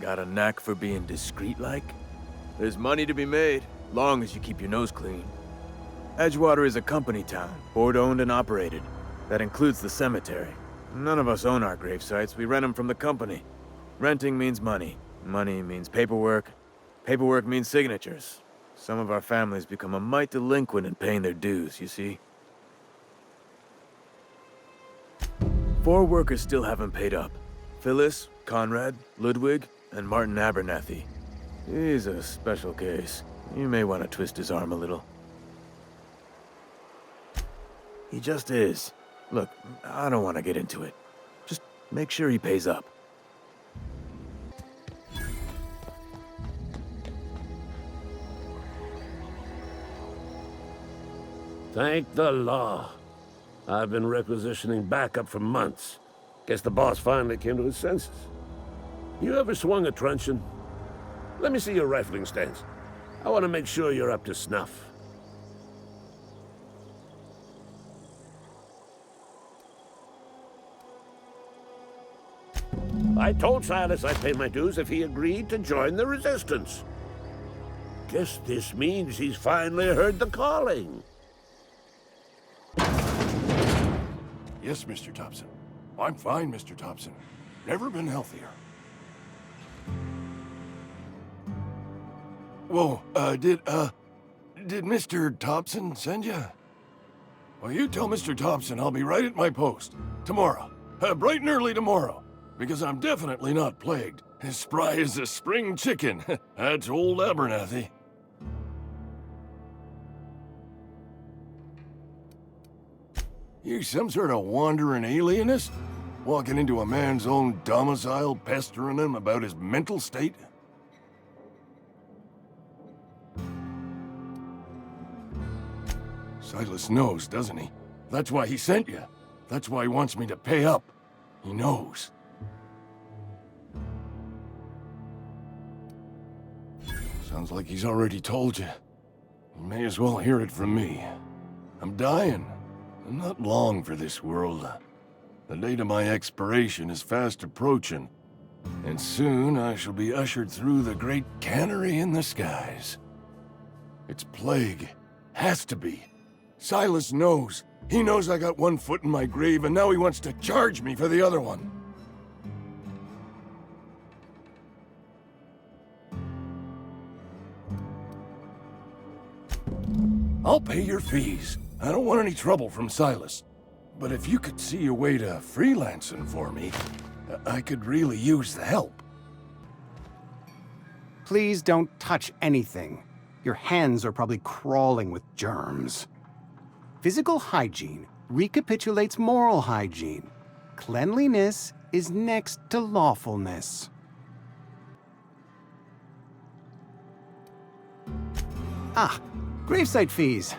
Got a knack for being discreet-like? There's money to be made, long as you keep your nose clean. Edgewater is a company town, board-owned and operated. That includes the cemetery. None of us own our grave sites, we rent them from the company. Renting means money. Money means paperwork. Paperwork means signatures. Some of our families become a mite delinquent in paying their dues, you see? 4 workers still haven't paid up. Phyllis, Conrad, Ludwig, and Martin Abernathy. He's a special case. You may want to twist his arm a little. He just is. Look, I don't want to get into it. Just make sure he pays up. Thank the law. I've been requisitioning backup for months. Guess the boss finally came to his senses. You ever swung a truncheon? Let me see your rifling stance. I want to make sure you're up to snuff. I told Silas I'd pay my dues if he agreed to join the Resistance. Guess this means he's finally heard the calling. Yes, Mr. Thompson. I'm fine, Mr. Thompson. Never been healthier. Whoa, did Mr. Thompson send you? Well, you tell Mr. Thompson I'll be right at my post. Tomorrow. Bright and early tomorrow. Because I'm definitely not plagued. As spry as a spring chicken. That's old Abernathy. You some sort of wandering alienist? Walking into a man's own domicile, pestering him about his mental state? Silas knows, doesn't he? That's why he sent you. That's why he wants me to pay up. He knows. Sounds like he's already told you. You may as well hear it from me. I'm dying. I'm not long for this world. The date of my expiration is fast approaching, and soon I shall be ushered through the great cannery in the skies. It's plague. Has to be. Silas knows. He knows I got one foot in my grave, and now he wants to charge me for the other one. I'll pay your fees. I don't want any trouble from Silas. But if you could see a way to freelancing for me, I could really use the help. Please don't touch anything. Your hands are probably crawling with germs. Physical hygiene recapitulates moral hygiene. Cleanliness is next to lawfulness. Ah, gravesite fees.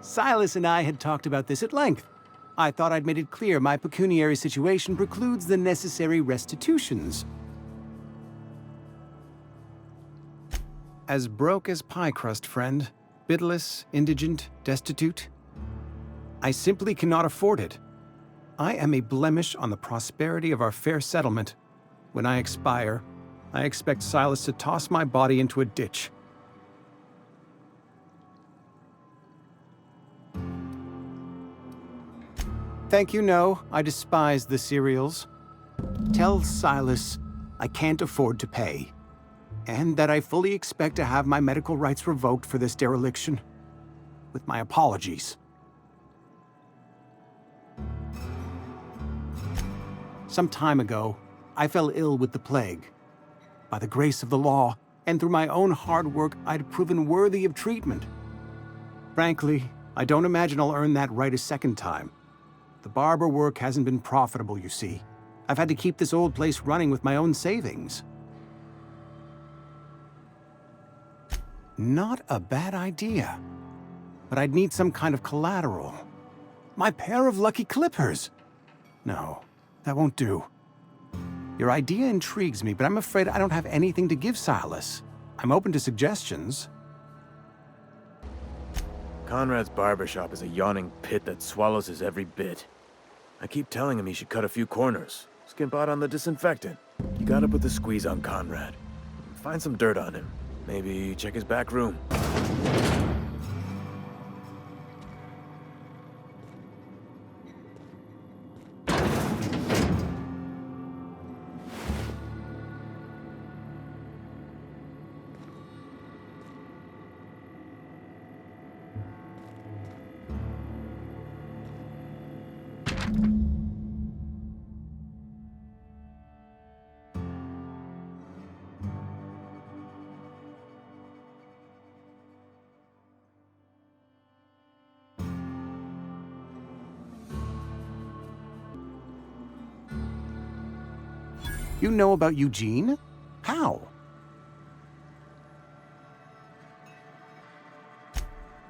Silas and I had talked about this at length. I thought I'd made it clear my pecuniary situation precludes the necessary restitutions. As broke as pie crust, friend. Bidless, indigent, destitute. I simply cannot afford it. I am a blemish on the prosperity of our fair settlement. When I expire, I expect Silas to toss my body into a ditch. Thank you, no. I despise the cereals. Tell Silas I can't afford to pay, and that I fully expect to have my medical rights revoked for this dereliction. With my apologies. Some time ago, I fell ill with the plague. By the grace of the law, and through my own hard work, I'd proven worthy of treatment. Frankly, I don't imagine I'll earn that right a second time. The barber work hasn't been profitable, you see. I've had to keep this old place running with my own savings. Not a bad idea. But I'd need some kind of collateral. My pair of lucky clippers! No, that won't do. Your idea intrigues me, but I'm afraid I don't have anything to give Silas. I'm open to suggestions. Conrad's barbershop is a yawning pit that swallows his every bit. I keep telling him he should cut a few corners, skimp out on the disinfectant. You gotta put the squeeze on Conrad. Find some dirt on him. Maybe check his back room. You know about Eugene? How?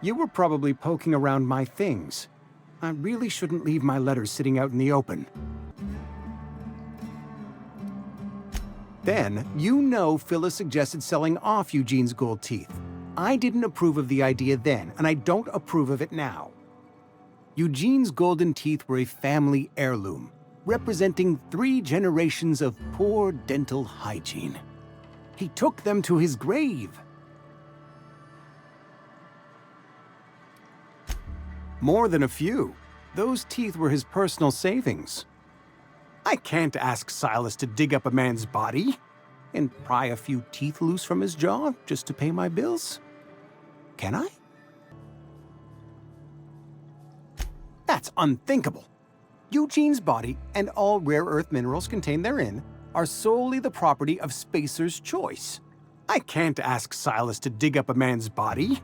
You were probably poking around my things. I really shouldn't leave my letters sitting out in the open. Then, you know Phyllis suggested selling off Eugene's gold teeth. I didn't approve of the idea then, and I don't approve of it now. Eugene's golden teeth were a family heirloom, representing 3 generations of poor dental hygiene. He took them to his grave. More than a few. Those teeth were his personal savings. I can't ask Silas to dig up a man's body and pry a few teeth loose from his jaw just to pay my bills. Can I? That's unthinkable. Eugene's body and all rare earth minerals contained therein are solely the property of Spacer's Choice. I can't ask Silas to dig up a man's body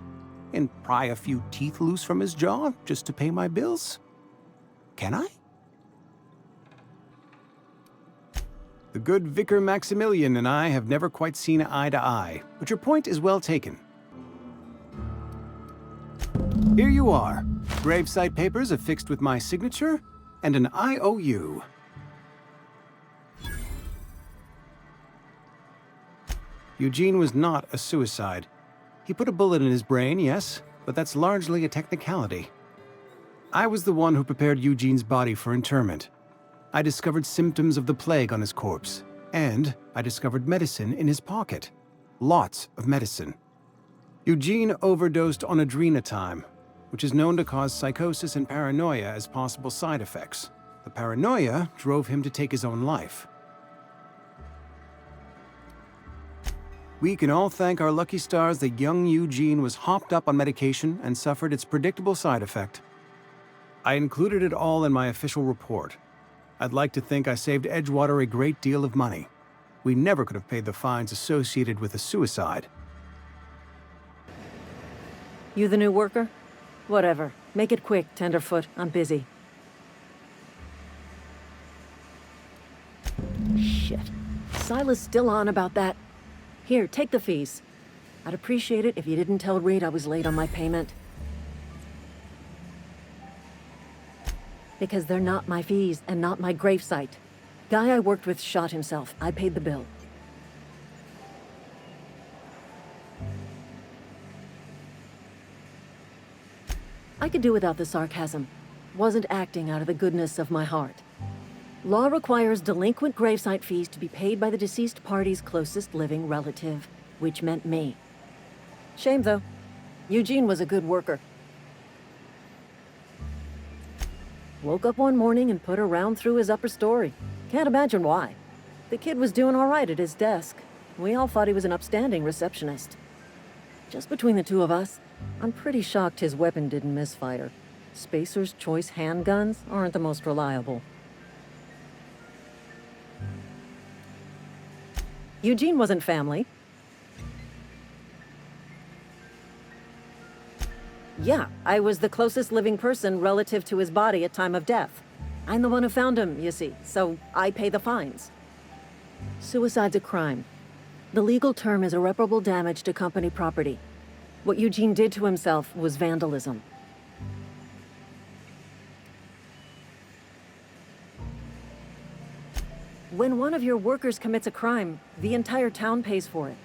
and pry a few teeth loose from his jaw just to pay my bills. Can I? The good Vicar Maximilian and I have never quite seen eye to eye, but your point is well taken. Here you are. Gravesite papers affixed with my signature and an IOU. Eugene was not a suicide. He put a bullet in his brain, yes, but that's largely a technicality. I was the one who prepared Eugene's body for interment. I discovered symptoms of the plague on his corpse, and I discovered medicine in his pocket. Lots of medicine. Eugene overdosed on adrenatime, which is known to cause psychosis and paranoia as possible side effects. The paranoia drove him to take his own life. We can all thank our lucky stars that young Eugene was hopped up on medication and suffered its predictable side effect. I included it all in my official report. I'd like to think I saved Edgewater a great deal of money. We never could have paid the fines associated with a suicide. You the new worker? Whatever. Make it quick, Tenderfoot. I'm busy. Shit. Silas still on about that. Here, take the fees. I'd appreciate it if you didn't tell Reed I was late on my payment. Because they're not my fees and not my gravesite. Guy I worked with shot himself. I paid the bill. I could do without the sarcasm. Wasn't acting out of the goodness of my heart. Law requires delinquent gravesite fees to be paid by the deceased party's closest living relative, which meant me. Shame, though. Eugene was a good worker. Woke up one morning and put a round through his upper story. Can't imagine why. The kid was doing all right at his desk. We all thought he was an upstanding receptionist. Just between the two of us, I'm pretty shocked his weapon didn't misfire. Spacer's Choice handguns aren't the most reliable. Eugene wasn't family. Yeah, I was the closest living person relative to his body at time of death. I'm the one who found him, you see, so I pay the fines. Suicide's a crime. The legal term is irreparable damage to company property. What Eugene did to himself was vandalism. When one of your workers commits a crime, the entire town pays for it.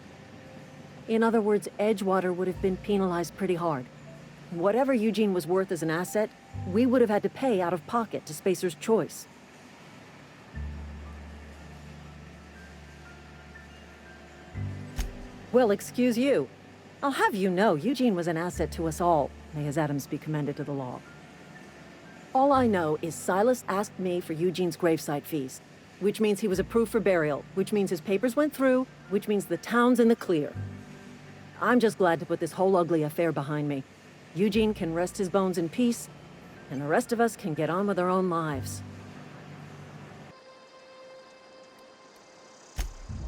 In other words, Edgewater would have been penalized pretty hard. Whatever Eugene was worth as an asset, we would have had to pay out of pocket to Spacer's Choice. Well, excuse you. I'll have you know, Eugene was an asset to us all. May his atoms be commended to the law. All I know is Silas asked me for Eugene's gravesite fees, which means he was approved for burial, which means his papers went through, which means the town's in the clear. I'm just glad to put this whole ugly affair behind me. Eugene can rest his bones in peace, and the rest of us can get on with our own lives.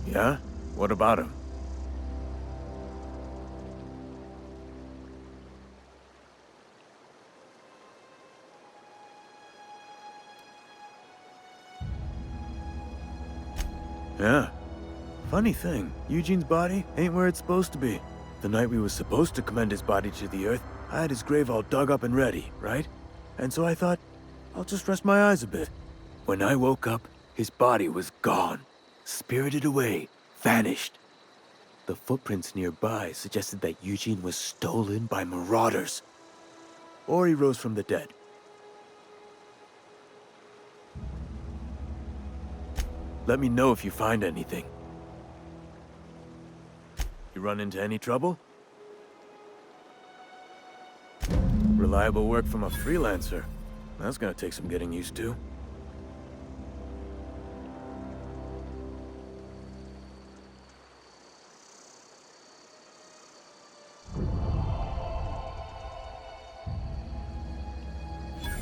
Yeah? What about him? Yeah. Funny thing, Eugene's body ain't where it's supposed to be. The night we was supposed to commend his body to the earth, I had his grave all dug up and ready, right? And so I thought, I'll just rest my eyes a bit. When I woke up, his body was gone. Spirited away. Vanished. The footprints nearby suggested that Eugene was stolen by marauders. Or he rose from the dead. Let me know if you find anything. You run into any trouble? Reliable work from a freelancer. That's gonna take some getting used to.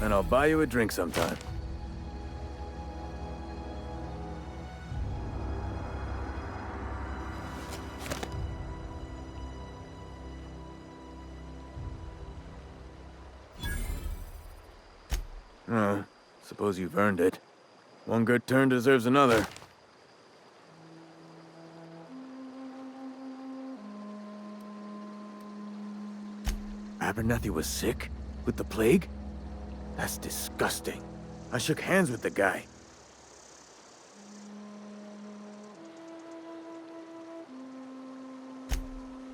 And I'll buy you a drink sometime. Oh, suppose you've earned it. One good turn deserves another. Abernathy was sick? With the plague? That's disgusting. I shook hands with the guy.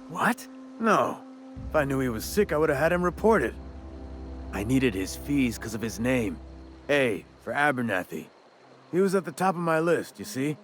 What? No. If I knew he was sick, I would have had him reported. I needed his fees because of his name. A, for Abernathy. He was at the top of my list, you see?